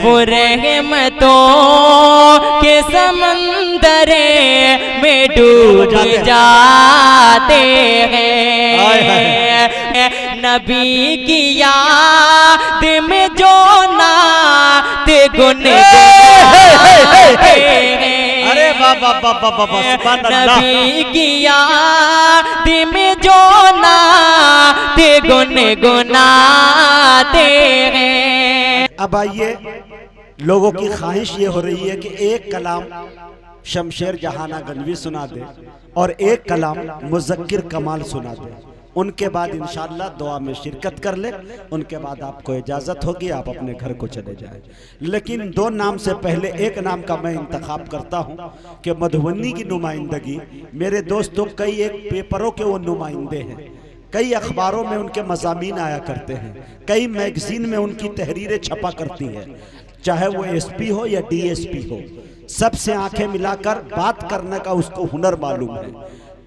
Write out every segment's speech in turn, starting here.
वो रहमतों के समंदरे में डूब जाते हैं। नबी की याद में जो नात गुनगुनाते हैं। अरे बाबा नबी की याद में जो नात गुनगुनाते हैं। अब आइए, लोगों की ख्वाहिश ये हो रही है कि एक कलाम शमशेर जहाना गंजवी सुना दे और एक कलाम मुज़क्किर कमाल सुना दे। उनके बाद इंशाअल्लाह दुआ में शिरकत कर ले। उनके बाद आपको इजाज़त होगी, आप अपने घर को चले जाएं। लेकिन दो नाम से पहले एक नाम का मैं इंतखाब करता हूं कि मधुबनी की नुमाइंदगी, मेरे दोस्तों कई एक पेपरों के वो नुमाइंदे हैं, कई अखबारों में उनके मज़ामीन आया करते हैं, कई मैगजीन में उनकी तहरीरें छपा करती हैं, चाहे वो एसपी हो या डीएसपी हो, सबसे आंखें मिलाकर बात करने का उसको हुनर मालूम है।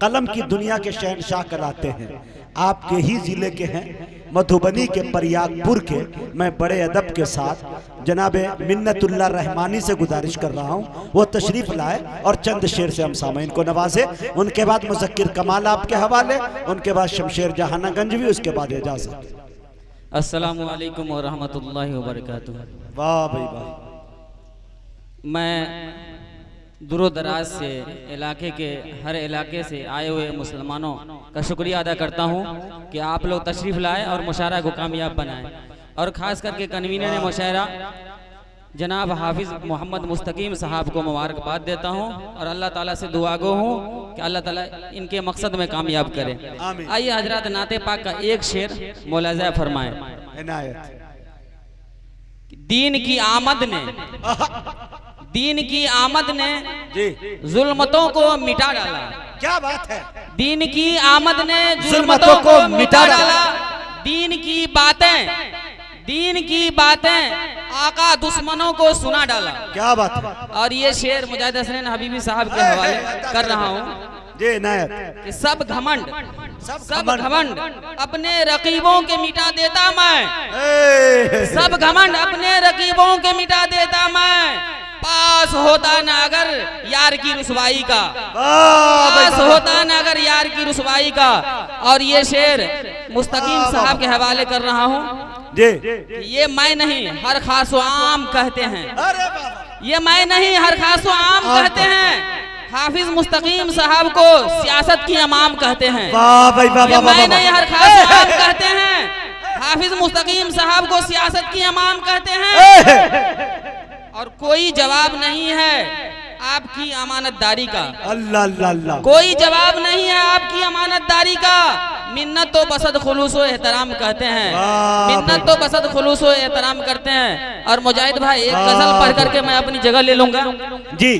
कलम की दुनिया के शहनशाह कहलाते हैं। आपके ही ज़िले के हैं, मधुबनी के प्रयागपुर के। मैं बड़े अदब के साथ जनाबे मिन्नतुल्लाह रहमानी से गुजारिश कर रहा हूँ वो तशरीफ़ लाए और चंद शेर से हम सामईन को नवाजे। उनके बाद मुज़क्किर कमाल आपके हवाले, उनके बाद शमशेर जहाना गंजवी, उसके बाद इजाज़त। अस्सलामु अलैकुम व रहमतुल्लाहि व बरकातुहू। वाह भाई वाह। मैं दूर दराज से इलाके के हर इलाके से आए हुए मुसलमानों का शुक्रिया अदा करता हूं कि आप लोग तशरीफ़ लाए और मुशायरा को कामयाब बनाएं। और ख़ास करके कन्वीनर मुशायरा जनाब हाफिज़ मोहम्मद मुस्तकीम साहब को मुबारकबाद देता हूं और अल्लाह ताला से दुआ गो हूं कि अल्लाह ताला इनके मकसद में कामयाब करे। आइए हजरत नाते पाक का एक शेर मुलाज़ा फरमाएं। दीन की आमद ने जुल्मतों को मिटा डाला। क्या बात है। दीन की आमद ने जुल्मतों को मिटा डाला। दीन की बातें आका दुश्मनों को सुना डाला। क्या बात है। और ये शेर मुजाहिद हसनैन हबीबी साहब के हवाले कर रहा हूँ। सब घमंड अपने रकीबों के मिटा देता मैं। सब घमंड अपने रकीबों के मिटा देता मैं। पास होता न अगर यार की रुसवाई का, पास होता न अगर यार की रुसवाई का। और ये शेर मुस्तकीम साहब के हवाले कर रहा हूँ। ये मैं नहीं हर खास व आम कहते हैं। ये मैं नहीं हर खास व आम कहते हैं। हाफिज मुस्तकीम साहब को सियासत की इमाम कहते हैं। ये मैं नहीं हर खास व आम कहते हैं। हाफिज मुस्तकीम साहब को सियासत की इमाम कहते हैं। और कोई जवाब नहीं है आपकी अमानतदारी का। अल्लाह अल्लाह। कोई जवाब नहीं है आपकी अमानतदारी का। मिन्नत तो बसद खुलूस व एहतराम कहते हैं। मिन्नत तो बसद खुलूस व एहतराम करते हैं। और मुजाहिद भाई एक गजल पढ़ करके मैं अपनी जगह ले लूंगा। जी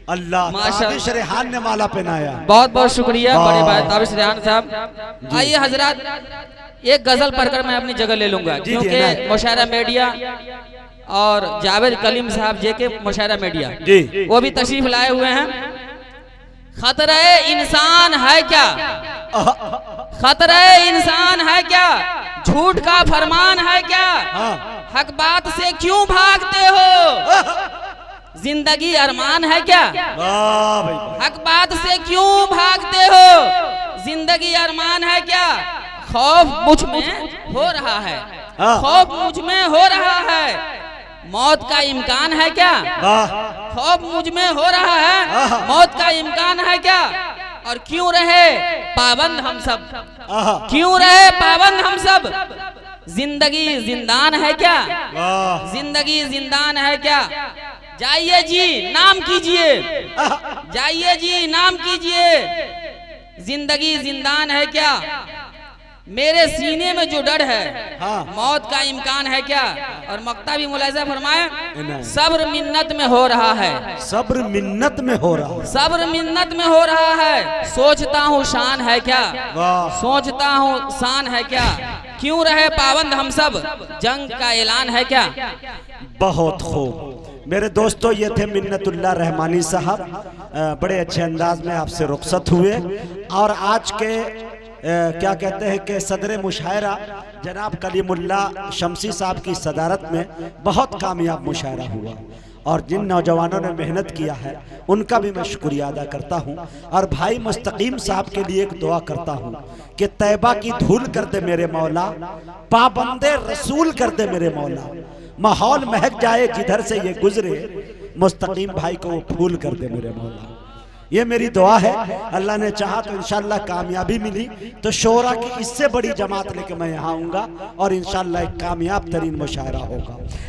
अल्लाह। ताबिश रेहान ने माला पहनाया। बहुत बहुत शुक्रिया बड़े भाई ताबिश रेहान साहब। आइए हजरत एक गजल पढ़कर मैं अपनी जगह ले लूंगा, क्योंकि मुशायरा मीडिया और जावेद कलीम साहब जेके मुशायरा मीडिया वो भी तशरीफ लाए हुए हैं। खतरे इंसान है क्या, खतरे इंसान है क्या, झूठ का फरमान है क्या, हक बात से क्यों भागते हो, जिंदगी अरमान है क्या, हक बात से क्यों भागते हो, जिंदगी अरमान है क्या, खौफ मुझ में हो रहा है, खौफ मुझ में हो रहा है, मौत का इम्कान है क्या, खौफ मुझ में हो रहा है, मौत का इम्कान है क्या, और क्यों रहे पाबंद हम सब, क्यों रहे पाबंद हम सब, जिंदगी जिंदान है क्या, जिंदगी जिंदान है क्या, जाइए जी नाम कीजिए, जाइए जी नाम कीजिए, जिंदगी जिंदान है क्या, मेरे सीने में जो डर है मौत का इम्कान है क्या। और मक्ता भी मुलाहिजा फरमाए, सब्र मिन्नत में हो रहा है, सब्र मिन्नत में हो रहा है, सब्र मिन्नत में हो रहा है, सोचता हूँ शान है क्या, सोचता हूँ शान है क्या, क्यों रहे पाबंद हम सब, जंग का ऐलान है क्या। बहुत खूब मेरे दोस्तों, ये थे मिन्नतुल्लाह रहमानी साहब, बड़े अच्छे अंदाज में आपसे रुखसत हुए। और आज के क्या कहते हैं कि सदर मुशायरा जनाब कलीमुल्ला शमसी साहब की सदारत में बहुत कामयाब मुशायरा हुआ और जिन नौजवानों ने मेहनत किया है उनका भी मैं शुक्रिया अदा करता हूं। और भाई मुस्तकीम साहब के लिए एक दुआ करता हूं कि तैबा की धूल कर दे मेरे मौला, पाबंदे रसूल कर दे मेरे मौला, माहौल महक जाए जिधर से ये गुजरे, मुस्तकीम भाई को वो फूल कर दे मेरे मौला। ये मेरी दुआ है। अल्लाह ने चाहा तो इंशाल्लाह कामयाबी मिली तो शोरा की इससे बड़ी जमात लेके मैं यहाँ आऊँगा और इंशाल्लाह एक कामयाब तरीन मुशायरा होगा।